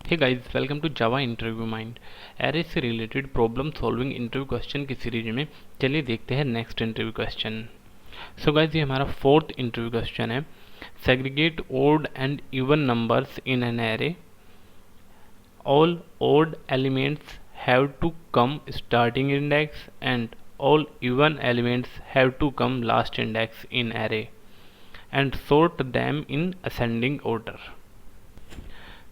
Hey guys, welcome to Java interview mind. Array से related problem solving interview question की series में चलिए देखते हैं next interview question. So guys, ये हमारा फोर्थ इंटरव्यू क्वेश्चन है। Segregate odd and even numbers in an array. All odd elements have to come starting index and all even elements have to come last index in array and sort them in ascending order.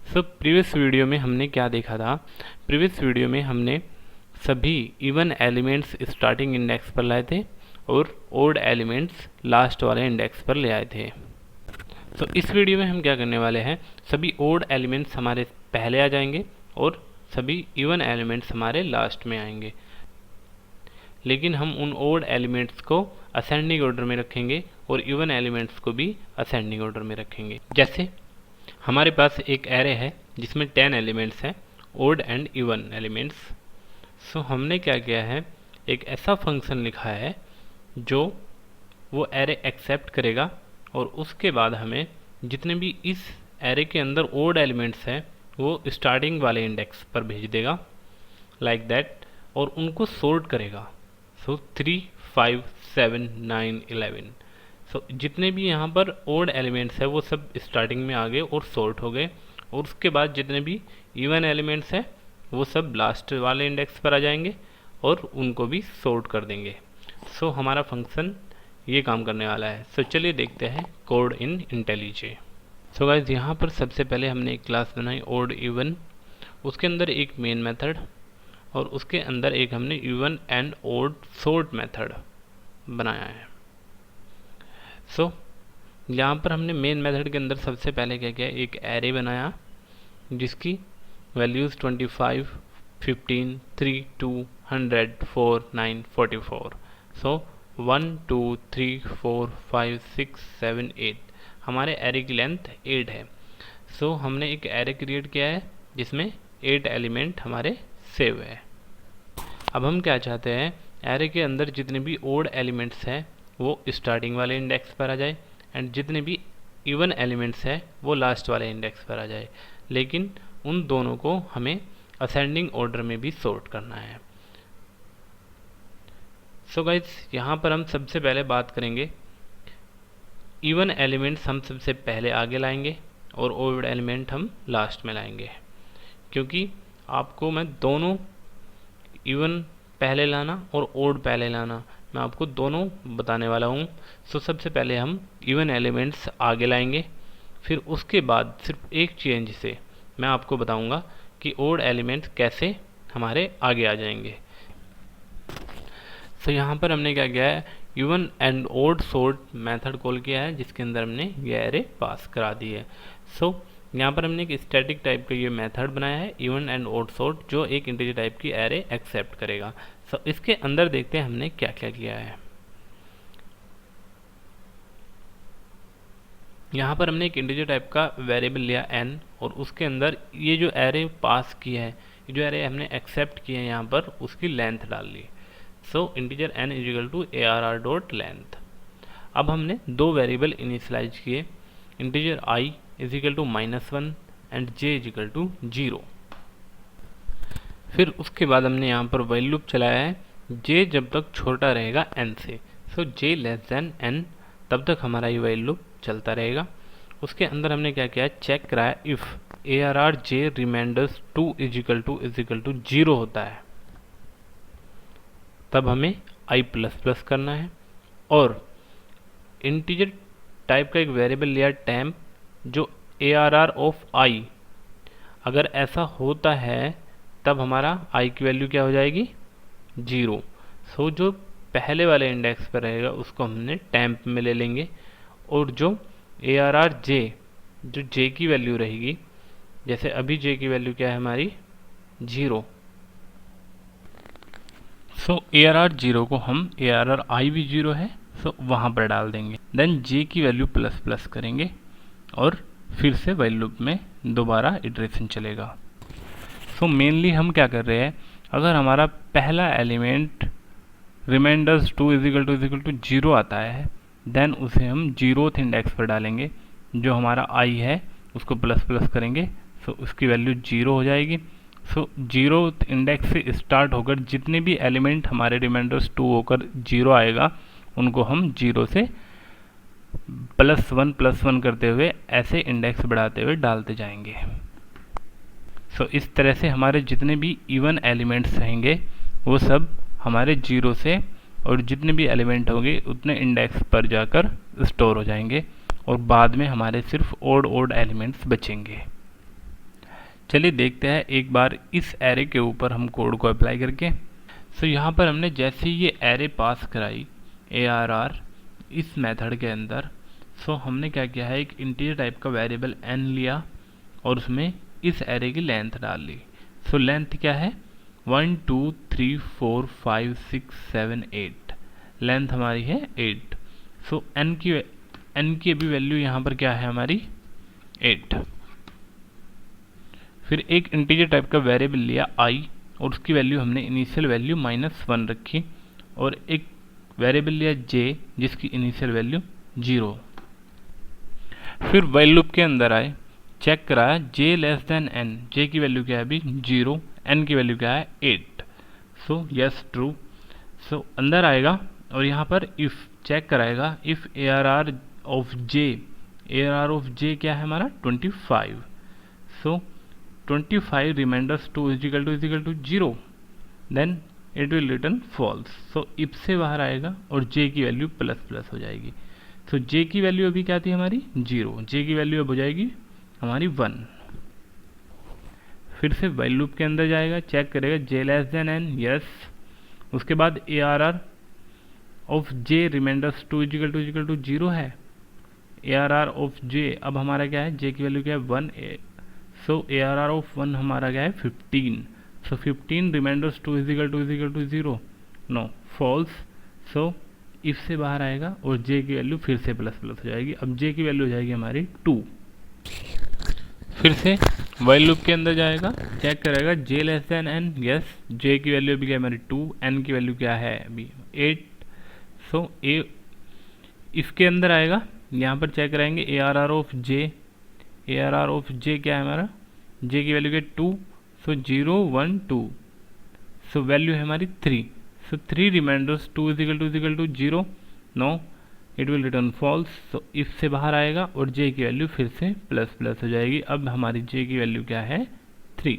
So previous video में हमने क्या देखा था? Previous video में हमने सभी even elements starting index पर लाए थे और ओड एलिमेंट्स लास्ट वाले इंडेक्स पर ले आए थे। तो इस वीडियो में हम क्या करने वाले हैं, सभी ओड एलिमेंट्स हमारे पहले आ जाएंगे और सभी इवन एलिमेंट्स हमारे लास्ट में आएंगे, लेकिन हम उन ओड एलिमेंट्स को असेंडिंग ऑर्डर में रखेंगे और इवन एलिमेंट्स को भी असेंडिंग ऑर्डर में रखेंगे। जैसे हमारे पास एक एरे है जिसमें 10 एलिमेंट्स हैं, ओड एंड इवन एलिमेंट्स। सो हमने क्या किया है, एक ऐसा फंक्शन लिखा है जो वो एरे एक्सेप्ट करेगा और उसके बाद हमें जितने भी इस एरे के अंदर ओड एलिमेंट्स हैं वो स्टार्टिंग वाले इंडेक्स पर भेज देगा, लाइक दैट, और उनको सॉर्ट करेगा। सो 3, 5, 7, 9, 11। सो जितने भी यहाँ पर ओड एलिमेंट्स है वो सब स्टार्टिंग में आ गए और सॉर्ट हो गए, और उसके बाद जितने भी इवन एलिमेंट्स हैं वो सब लास्ट वाले इंडेक्स पर आ जाएंगे और उनको भी सॉर्ट कर देंगे। सो हमारा फंक्शन ये काम करने वाला है। सो चलिए देखते हैं कोड इन इंटेलिजे। सो गाइस, यहाँ पर सबसे पहले हमने एक क्लास बनाई ओड इवन, उसके अंदर एक मेन मेथड और उसके अंदर एक हमने even and odd sort method बनाया है। सो यहाँ पर हमने मेन मेथड के अंदर सबसे पहले क्या किया, एक एरे बनाया जिसकी वैल्यूज़ 25, 15, 3, 2, 100, 4, 9, 44। सो 1, 2, 3, 4, 5, 6, 7, 8 हमारे एरे की लेंथ 8 है। सो हमने एक एरे क्रिएट किया है जिसमें 8 एलिमेंट हमारे सेव है। अब हम क्या चाहते हैं, एरे के अंदर जितने भी ओड एलिमेंट्स हैं वो स्टार्टिंग वाले इंडेक्स पर आ जाए एंड जितने भी इवन एलिमेंट्स हैं वो लास्ट वाले इंडेक्स पर आ जाए, लेकिन उन दोनों को हमें असेंडिंग ऑर्डर में भी सॉर्ट करना है। सो गाइस, यहाँ पर हम सबसे पहले बात करेंगे इवन एलिमेंट्स हम सबसे पहले आगे लाएंगे और ओड एलिमेंट हम लास्ट में लाएंगे, क्योंकि आपको मैं दोनों इवन पहले लाना और ओड पहले लाना मैं आपको दोनों बताने वाला हूँ। सो सबसे पहले हम इवन एलिमेंट्स आगे लाएंगे, फिर उसके बाद सिर्फ एक चेंज से मैं आपको बताऊंगा कि ओड एलिमेंट्स कैसे हमारे आगे आ जाएंगे। सो यहाँ पर हमने क्या किया है, even and odd sort method call किया है जिसके अंदर हमने ये एरे पास करा दी है। सो यहाँ पर हमने एक स्टैटिक टाइप का ये मेथड बनाया है इवन एंड ओड सॉर्ट, जो एक इंटीजर टाइप की एरे एक्सेप्ट करेगा। सो इसके अंदर देखते हैं हमने क्या क्या किया है। यहाँ पर हमने एक इंटीजर टाइप का वेरिएबल लिया n और उसके अंदर ये जो एरे पास किया है, ये जो एरे हमने एक्सेप्ट किया है यहाँ पर, उसकी लेंथ डाल ली। So integer n is equal to arr dot length. अब हमने दो वेरिएबल इनिशियलाइज किए, integer i is equal to -1 and j is equal to 0। फिर उसके बाद हमने यहाँ पर व्हाइल लूप चलाया है j जब तक छोटा रहेगा n से। सो j लेस देन n, तब तक हमारा ये व्हाइल लूप चलता रहेगा। उसके अंदर हमने क्या किया, चेक कराया if arr j reminders 2 is equal to 0 होता है, तब हमें i++ करना है। और इंटीजर टाइप का एक वेरिएबल लिया टेम्प, जो arr ऑफ i, अगर ऐसा होता है तब हमारा i की वैल्यू क्या हो जाएगी, 0। सो जो पहले वाले इंडेक्स पर रहेगा उसको हमने टेम्प में ले लेंगे, और जो arr j, जो j की वैल्यू रहेगी, जैसे अभी j की वैल्यू क्या है हमारी, 0। सो arr 0 को हम arr i भी 0 है, सो वहाँ पर डाल देंगे। देन j की वैल्यू ++ करेंगे और फिर से व्हाइल लूप में दोबारा इटरेशन चलेगा। सो मेनली हम क्या कर रहे हैं, अगर हमारा पहला element reminders 2 is equal to 0 आता है, देन उसे हम 0th इंडेक्स पर डालेंगे, जो हमारा i है उसको ++ करेंगे, सो उसकी वैल्यू 0 हो जाएगी। सो 0 इंडेक्स से स्टार्ट होकर जितने भी एलिमेंट हमारे रिमाइंडर्स 2 होकर 0 आएगा उनको हम 0 से +1 करते हुए ऐसे इंडेक्स बढ़ाते हुए डालते जाएंगे। सो इस तरह से हमारे जितने भी इवन एलिमेंट्स रहेंगे वो सब हमारे 0 से, और जितने भी एलिमेंट होंगे उतने इंडेक्स पर जाकर स्टोर हो जाएंगे और बाद में हमारे सिर्फ ओड एलिमेंट्स बचेंगे। चलिए देखते हैं एक बार इस एरे के ऊपर हम कोड को अप्लाई करके। सो यहाँ पर हमने जैसे ही ये एरे पास कराई ARR इस मेथड के अंदर, सो हमने क्या किया है, एक इंटीजर टाइप का वेरिएबल n लिया और उसमें इस एरे की लेंथ डाल ली। सो लेंथ क्या है, 1 2 3 4 5 6 7 8, लेंथ हमारी है 8। सो n की अभी वैल्यू यहाँ पर क्या है हमारी 8। फिर एक इंटीजर टाइप का वेरिएबल लिया i और उसकी वैल्यू हमने इनिशियल वैल्यू -1 रखी, और एक वेरिएबल लिया j जिसकी इनिशियल वैल्यू 0। फिर व्हाइल लूप के अंदर आए, चेक कराया j less than n, j की वैल्यू क्या है अभी 0, n की वैल्यू क्या है 8। So yes true. सो अंदर आएगा और यहाँ पर इफ चेक कराएगा, इफ ARR ऑफ j क्या है हमारा 25। So 25 reminders 2 is equal to 0, then it will return false. So if से बाहर आएगा और j की वैल्यू ++ हो जाएगी। सो j की वैल्यू अभी क्या थी हमारी 0, j की वैल्यू अब हो जाएगी हमारी 1। फिर से व्हाइल लूप के अंदर जाएगा, चेक करेगा j less than n, yes. उसके बाद ARR of j reminders 2 is equal to 0 है। ARR ऑफ j अब हमारा क्या है, j की वैल्यू क्या है 1, सो ARR ऑफ 1 हमारा क्या है 15। So 15 reminders 2 is equal to 0, no false. So if से बाहर आएगा और j की वैल्यू फिर से ++ हो जाएगी। अब j की वैल्यू हो जाएगी हमारी 2। फिर से व्हाइल लूप के अंदर जाएगा, चेक करेगा j less than n, yes. j की वैल्यू अभी क्या है हमारी 2, n की वैल्यू क्या है अभी 8। सो इसके अंदर आएगा, यहाँ पर चेक कराएंगे ARR ऑफ j क्या है हमारा, j की वैल्यू क्या है 2, सो 0 1 2, सो वैल्यू है हमारी 3। So 3 reminders 2 is equal to 0, no it will return false. So if से बाहर आएगा और j की वैल्यू फिर से ++ हो जाएगी। अब हमारी j की वैल्यू क्या है 3।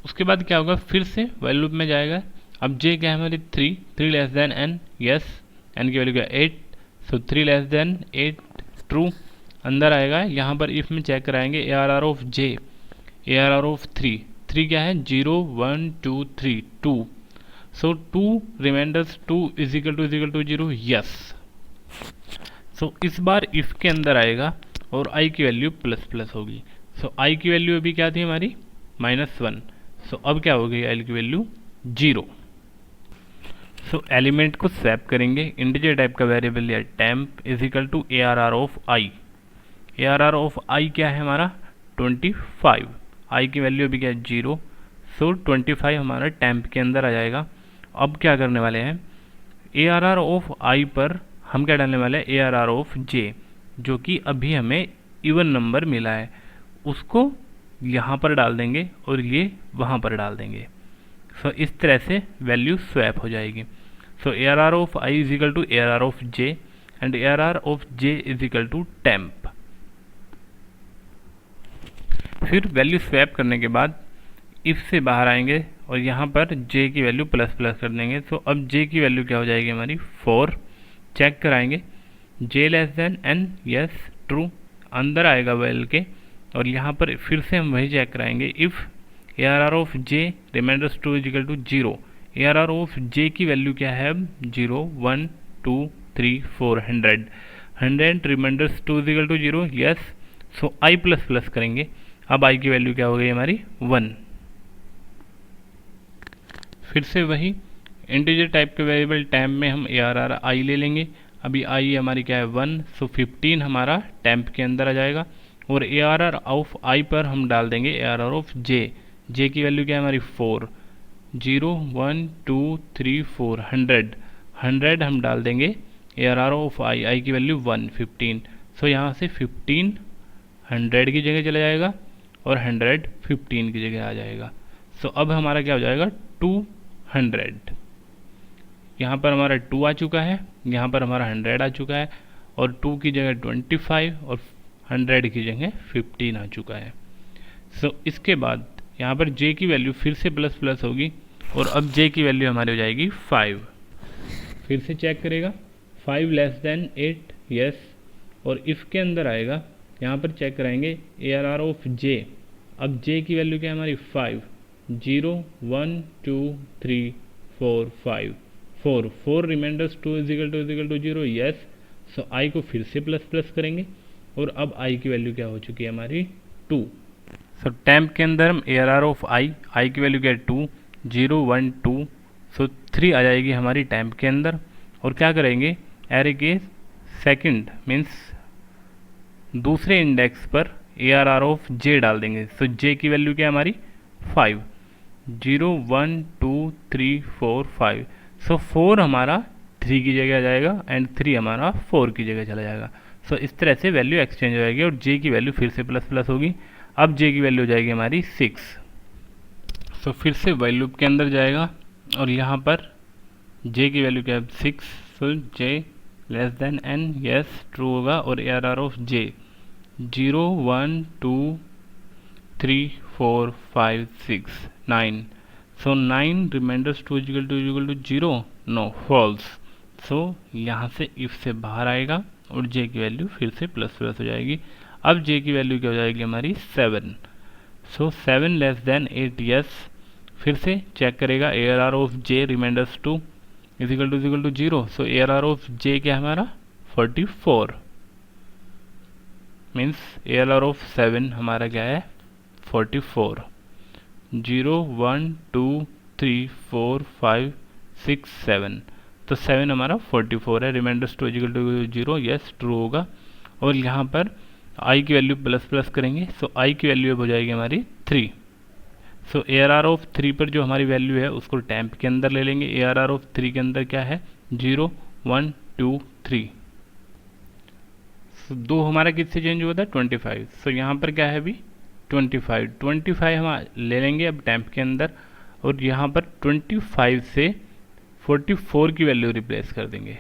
उसके बाद क्या होगा, फिर से व्हाइल लूप में जाएगा। अब j क्या है हमारी 3 less than n, yes. n की वैल्यू क्या 8, सो 3 लेस देन 8 ट्रू। अंदर आएगा, यहाँ पर इफ में चेक कराएंगे ARR of j, ARR of 3 क्या है 0 1 2 3 2, so 2 remainders 2 is equal to 0, yes. So इस बार इफ के अंदर आएगा और i की वैल्यू ++ होगी। सो i की वैल्यू अभी क्या थी हमारी -1, सो अब क्या हो गई i की वैल्यू 0। सो एलिमेंट को स्वैप करेंगे, इंटीजर टाइप का वेरिएबल या temp is equal to ARR of i। ARR of i क्या है हमारा 25, i की वैल्यू अभी क्या है 0, सो 25 हमारा temp के अंदर आ जाएगा। अब क्या करने वाले हैं, ARR ऑफ i पर हम क्या डालने वाले हैं, ARR ऑफ j, जो कि अभी हमें इवन नंबर मिला है, उसको यहाँ पर डाल देंगे और ये वहाँ पर डाल देंगे। सो इस तरह से वैल्यू स्वैप हो जाएगी। So ARR of i is equal to ARR of j and ARR of j is equal to temp। फिर वैल्यू स्वैप करने के बाद इफ से बाहर आएंगे और यहाँ पर j की वैल्यू ++ कर देंगे। सो अब j की वैल्यू क्या हो जाएगी हमारी 4। चेक कराएंगे j less than n, yes true. अंदर आएगा व्हाइल के और यहाँ पर फिर से हम वही चेक कराएंगे, if ARR of j reminders 2 is equal to 0, ARR of j की वैल्यू क्या है 0 1 2 3 4 100 reminders 2 is equal to 0, yes. So i++ करेंगे, अब i की वैल्यू क्या हो गई हमारी 1। फिर से वही इंटीजर टाइप के वेरिएबल temp में हम ARR i ले लेंगे। अभी i हमारी क्या है 1, सो 15 हमारा temp के अंदर आ जाएगा और ARR ऑफ i पर हम डाल देंगे ARR ऑफ j की वैल्यू क्या है हमारी 4, 0 1 2 3 4 100 हम डाल देंगे ARR ऑफ i की वैल्यू 1 15। सो यहाँ से 15 100 की जगह चला जाएगा और 115 की जगह आ जाएगा। सो अब हमारा क्या हो जाएगा 200। यहाँ पर हमारा 2 आ चुका है, यहाँ पर हमारा 100 आ चुका है और 2 की जगह 25 और 100 की जगह 15 आ चुका है। सो इसके बाद यहाँ पर j की वैल्यू फिर से प्लस प्लस होगी और अब j की वैल्यू हमारी हो जाएगी 5। फिर से चेक करेगा 5 लेस देन 8 यस, और इफ़ के अंदर आएगा यहाँ पर चेक कराएंगे ARR ऑफ j। अब j की वैल्यू क्या है हमारी 5, 0 1 2 3 4 5 4 reminders 2 is equal to 0 yes. So i को फिर से प्लस प्लस करेंगे और अब i की वैल्यू क्या हो चुकी है हमारी 2। सो टेम्प के अंदर हम ARR ऑफ i की वैल्यू क्या है 2 0 1 2, सो 3 आ जाएगी हमारी टेम्प के अंदर। और क्या करेंगे एरे के सेकंड मीन्स दूसरे इंडेक्स पर ARR ऑफ j डाल देंगे। सो j की वैल्यू क्या है हमारी 5, 0 1 2 3 4 5। सो 4 हमारा 3 की जगह आ जाएगा एंड 3 हमारा 4 की जगह चला जाएगा। सो इस तरह से वैल्यू एक्सचेंज हो जाएगी और j की वैल्यू फिर से प्लस प्लस होगी। अब j की वैल्यू हो जाएगी हमारी 6। सो फिर से वाइल लूप के अंदर जाएगा और यहाँ पर j की वैल्यू क्या है 6। So j less than n yes true होगा और ARR of j 0 1 2 3 4 5 6 9। So 9 remainders 2 equal to 0 no false. So यहाँ से इफ से बाहर आएगा और j की वैल्यू फिर से प्लस प्लस हो जाएगी। अब j की वैल्यू क्या हो जाएगी हमारी 7। So 7 less than 8 yes. फिर से चेक करेगा ARR of j reminders 2 is equal to 0। So ARR of j क्या है हमारा 44 मीन्स ARR ऑफ 7 हमारा क्या है 44। 0 1 2 3 4 5 6 7, तो 7 हमारा 44 है। Reminders 2 equal to 0 yes true होगा। और यहाँ पर i की वैल्यू प्लस प्लस करेंगे। सो i की वैल्यू अब हो जाएगी हमारी 3। सो ARR ऑफ 3 पर जो हमारी वैल्यू है उसको टेम्प के अंदर ले लेंगे। ARR ऑफ 3 के अंदर क्या है 0 1 2 3। सो 2 हमारा किससे चेंज हुआ था 25। सो यहाँ पर क्या है अभी 25 हम ले लेंगे अब टेम्प के अंदर और यहाँ पर 25 से 44 की वैल्यू रिप्लेस कर देंगे।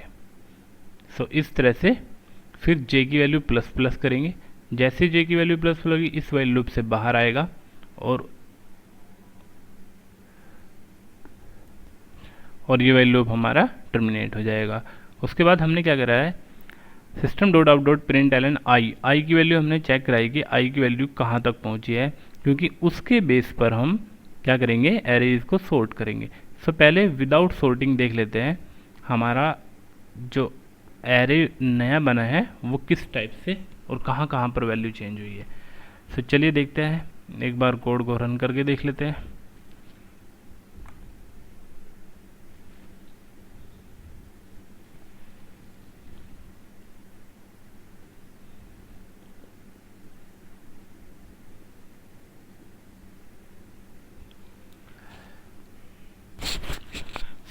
सो इस तरह से फिर j की वैल्यू प्लस प्लस करेंगे। जैसे j की वैल्यू प्लस प्लस होगी इस वाइल लूप से बाहर आएगा और ये वाइल लूप हमारा टर्मिनेट हो जाएगा। उसके बाद हमने क्या करा है system dot out dot print L N I की वैल्यू हमने चेक कराई कि आई की वैल्यू कहाँ तक पहुँची है, क्योंकि उसके बेस पर हम क्या करेंगे एरेज को सॉर्ट करेंगे। सो पहले विदाउट सॉर्टिंग देख लेते हैं हमारा जो एरे नया बना है वो किस टाइप से और कहाँ कहाँ पर वैल्यू चेंज हुई है। सो चलिए देखते हैं, एक बार कोड को रन करके देख लेते हैं।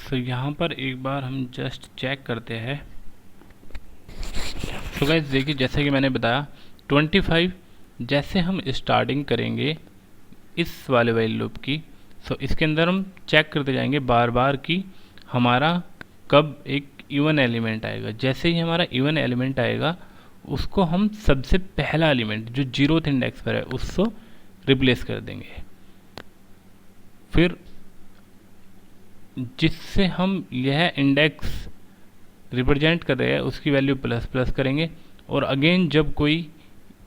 तो यहाँ पर एक बार हम जस्ट चेक करते हैं। तो गाइस देखिए जैसे कि मैंने बताया 25 जैसे हम स्टार्टिंग करेंगे इस वाले वाइल लूप की, सो इसके अंदर हम चेक करते जाएंगे बार बार कि हमारा कब एक इवन एलिमेंट आएगा। जैसे ही हमारा इवन एलिमेंट आएगा उसको हम सबसे पहला एलिमेंट जो 0th इंडेक्स पर है उसको रिप्लेस कर देंगे। फिर जिससे हम यह इंडेक्स रिप्रेजेंट कर रहे हैं उसकी वैल्यू प्लस प्लस करेंगे और अगेन जब कोई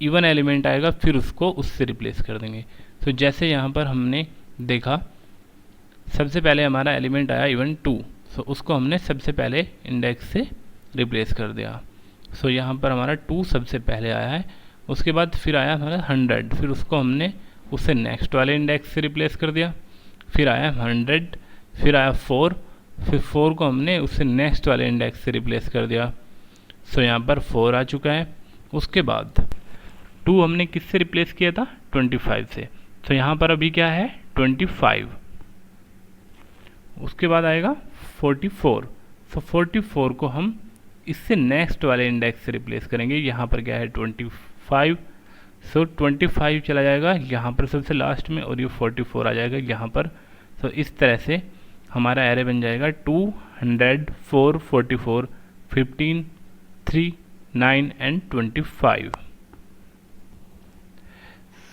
इवन एलिमेंट आएगा फिर उसको उससे रिप्लेस कर देंगे। तो जैसे यहाँ पर हमने देखा सबसे पहले हमारा एलिमेंट आया इवन 2, सो उसको हमने सबसे पहले इंडेक्स से रिप्लेस कर दिया। सो यहाँ पर हमारा 2 सबसे पहले आया है। उसके बाद फिर आया हमारा 100, फिर उसको हमने उससे नेक्स्ट वाले इंडेक्स से रिप्लेस कर दिया। फिर आया 100, फिर आया 4, फिर 4 को हमने उससे नेक्स्ट वाले इंडेक्स से रिप्लेस कर दिया। सो यहाँ पर 4 आ चुका है। उसके बाद 2 हमने किससे रिप्लेस किया था 25 से, तो यहाँ पर अभी क्या है 25। उसके बाद आएगा 44, सो 44 को हम इससे नेक्स्ट वाले इंडेक्स से रिप्लेस करेंगे। यहाँ पर क्या है 25, सो 25 चला जाएगा यहाँ पर सबसे लास्ट में और ये 44 आ जाएगा यहाँ पर। सो इस तरह से हमारा एरे बन जाएगा 200, 4, 44, 15, 3, 9 एंड 25।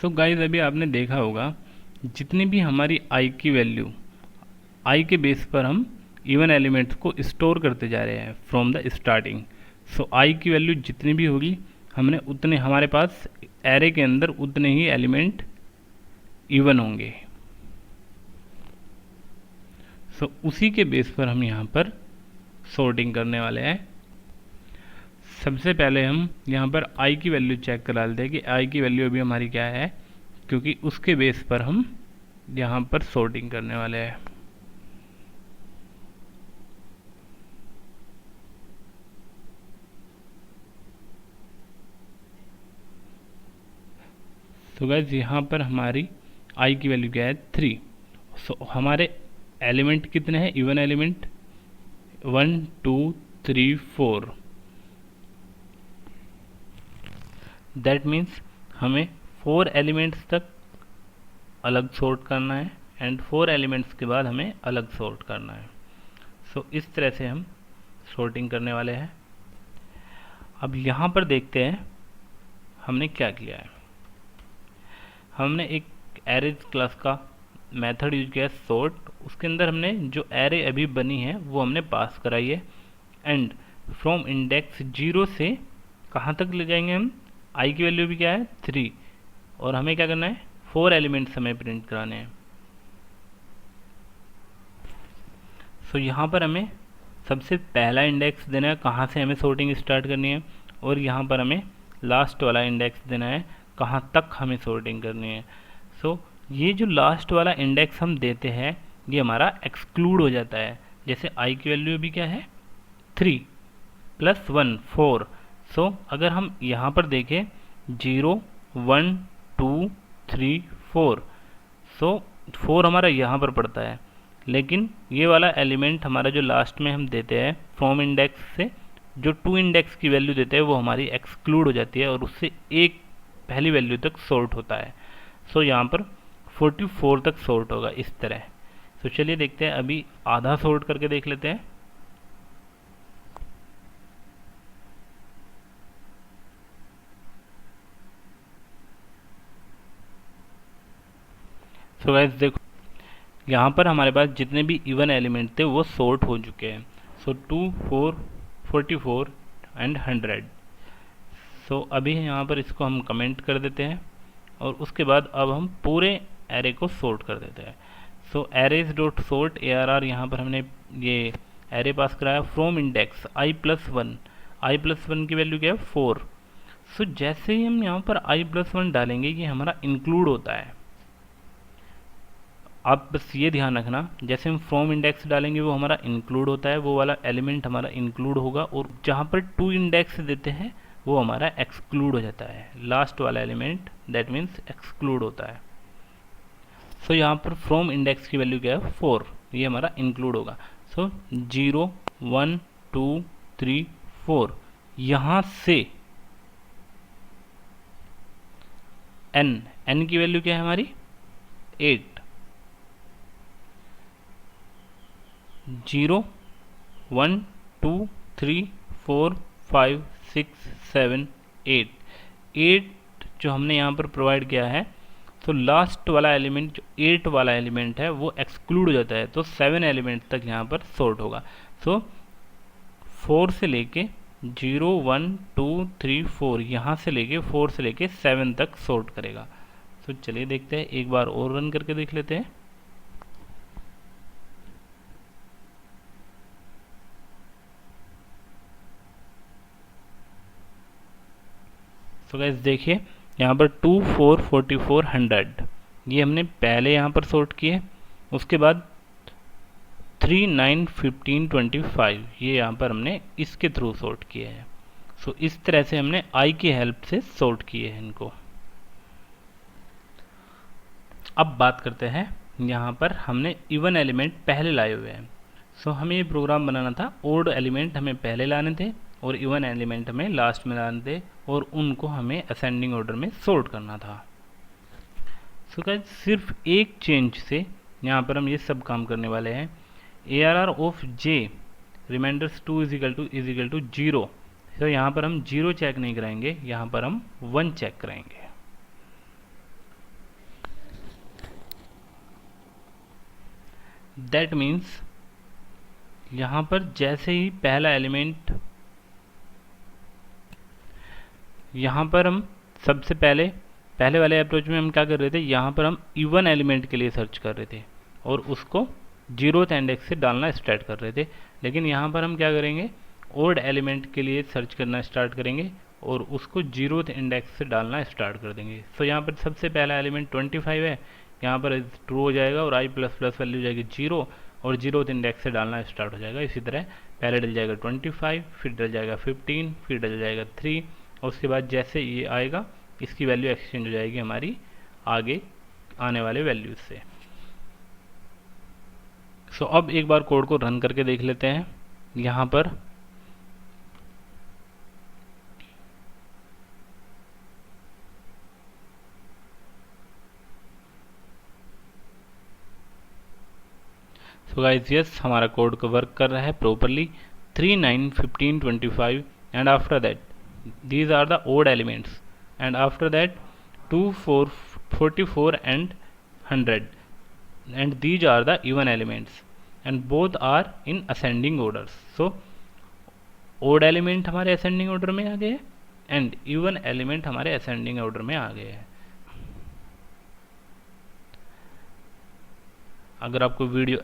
सो गाइस अभी आपने देखा होगा जितनी भी हमारी आई की वैल्यू, आई के बेस पर हम इवन एलिमेंट्स को स्टोर करते जा रहे हैं फ्रॉम द स्टार्टिंग। सो आई की वैल्यू जितनी भी होगी हमने उतने, हमारे पास एरे के अंदर उतने ही एलिमेंट इवन होंगे। सो उसी के बेस पर हम यहाँ पर सॉर्टिंग करने वाले हैं। सबसे पहले हम यहाँ पर आई की वैल्यू चेक करा लेते हैं कि आई की वैल्यू अभी हमारी क्या है, क्योंकि उसके बेस पर हम यहाँ पर सॉर्टिंग करने वाले हैं। तो गाइस यहाँ पर हमारी आई की वैल्यू क्या है 3। सो हमारे एलिमेंट कितने हैं, इवन एलिमेंट 1, 2, 3, 4। दैट मीन्स हमें 4 एलिमेंट्स तक अलग सॉर्ट करना है एंड 4 एलिमेंट्स के बाद हमें अलग सॉर्ट करना है। सो इस तरह से हम सॉर्टिंग करने वाले हैं। अब यहाँ पर देखते हैं हमने क्या किया है। हमने एक एरेज क्लास का मेथड यूज किया है सॉर्ट, उसके अंदर हमने जो एरे अभी बनी है वो हमने पास कराई है एंड फ्रॉम इंडेक्स 0 से कहाँ तक ले जाएंगे हम, आई की वैल्यू भी क्या है 3 और हमें क्या करना है 4 एलिमेंट्स हमें प्रिंट कराने हैं। सो यहाँ पर हमें सबसे पहला इंडेक्स देना है कहाँ से हमें सॉर्टिंग स्टार्ट करनी है, और यहाँ पर हमें लास्ट वाला इंडेक्स देना है कहाँ तक हमें सॉर्टिंग करनी है। सो ये जो लास्ट वाला इंडेक्स हम देते हैं ये हमारा एक्सक्लूड हो जाता है। जैसे आई की वैल्यू भी क्या है 3 + 1 4। सो अगर हम यहाँ पर देखें 0, 1, 2, 3, 4, सो 4 हमारा यहाँ पर पड़ता है, लेकिन ये वाला एलिमेंट हमारा जो लास्ट में हम देते हैं फ्रॉम इंडेक्स से जो 2 इंडेक्स की वैल्यू देते हैं वो हमारी एक्सक्लूड हो जाती है और उससे एक पहली वैल्यू तक सॉर्ट होता है। सो यहाँ पर 44 तक सॉर्ट होगा इस तरह। तो चलिए देखते हैं, अभी आधा सॉर्ट करके देख लेते हैं। सो गाइस देखो यहाँ पर हमारे पास जितने भी इवन एलिमेंट थे वो सॉर्ट हो चुके हैं। सो 2, 4, 44 एंड 100। सो अभी यहाँ पर इसको हम कमेंट कर देते हैं और उसके बाद अब हम पूरे एरे को सॉर्ट कर देते हैं। सो एरेज डॉट सॉर्ट ARR, यहाँ पर हमने ये एरे पास कराया फ्रॉम इंडेक्स i+1। i+1 की वैल्यू क्या है 4। सो जैसे ही हम यहाँ पर i+1 डालेंगे ये हमारा इंक्लूड होता है। आप बस ये ध्यान रखना, जैसे हम फ्रॉम इंडेक्स डालेंगे वो हमारा इंक्लूड होता है, वो वाला एलिमेंट हमारा इंक्लूड होगा, और जहाँ पर 2 इंडेक्स देते हैं वो हमारा एक्सक्लूड हो जाता है। लास्ट वाला एलिमेंट दैट मीन्स एक्सक्लूड होता है। सो यहाँ पर फ्रॉम इंडेक्स की वैल्यू क्या है 4, ये हमारा इंक्लूड होगा। सो 0, 1, 2, 3, 4, यहाँ से n की वैल्यू क्या है हमारी 8। 0, 1, 2, 3, 4, 5, 6, 7, 8 जो हमने यहाँ पर प्रोवाइड किया है। तो लास्ट वाला एलिमेंट जो 8 वाला एलिमेंट है वो एक्सक्लूड हो जाता है, तो 7 एलिमेंट तक यहाँ पर सॉर्ट होगा। सो 4 से लेके 0, 1, 2, 3, 4, यहाँ से लेके 4 से लेके 7 तक सॉर्ट करेगा। तो चलिए देखते हैं, एक बार और रन करके देख लेते हैं। तो गाइस देखिए यहाँ पर 2, 4, 44, 100 ये हमने पहले यहाँ पर सॉर्ट किए, उसके बाद 3, 9, 15, 25 ये यहाँ पर हमने इसके थ्रू सॉर्ट किए हैं। सो इस तरह से हमने आई की हेल्प से सॉर्ट किए हैं इनको। अब बात करते हैं, यहाँ पर हमने इवन एलिमेंट पहले लाए हुए हैं। सो हमें ये प्रोग्राम बनाना था, ओड एलिमेंट हमें पहले लाने थे और इवन एलिमेंट हमें लास्ट में लाने थे और उनको हमें असेंडिंग ऑर्डर में सॉर्ट करना था। सो गाइस सिर्फ एक चेंज से यहाँ पर हम ये सब काम करने वाले हैं। ARR of J reminders 2 is equal to 0। तो यहाँ पर हम 0 चेक नहीं कराएंगे, यहाँ पर हम 1 चेक कराएंगे। दैट मीन्स यहाँ पर जैसे ही पहला एलिमेंट, यहाँ पर हम सबसे पहले वाले अप्रोच में हम क्या कर रहे थे, यहाँ पर हम इवन एलिमेंट के लिए सर्च कर रहे थे और उसको 0th इंडेक्स से डालना स्टार्ट कर रहे थे। लेकिन यहाँ पर हम क्या करेंगे, ओड एलिमेंट के लिए सर्च करना स्टार्ट करेंगे और उसको 0th इंडेक्स से डालना स्टार्ट कर देंगे। सो यहाँ पर सबसे पहला एलिमेंट 25 है, यहाँ पर ट्रू हो जाएगा और i++ वैल्यू हो जाएगी 0 और 0th इंडेक्स से डालना स्टार्ट हो जाएगा। इसी तरह पहले डल जाएगा 25, फिर डल जाएगा 15, फिर डल जाएगा 3 और उसके बाद जैसे ये आएगा इसकी वैल्यू एक्सचेंज हो जाएगी हमारी आगे आने वाले वैल्यूज से। सो अब एक बार कोड को रन करके देख लेते हैं। यहाँ पर सो गाइस यस, हमारा कोड को वर्क कर रहा है properly. 3, 9, 15, 25 and after that these are the odd elements and after that 2, 4, 44 and 100 and these are the even elements and both are in ascending orders. So odd element हमारे ascending order में आ गए and even element हमारे ascending order में आ गए हैं। अगर आपको video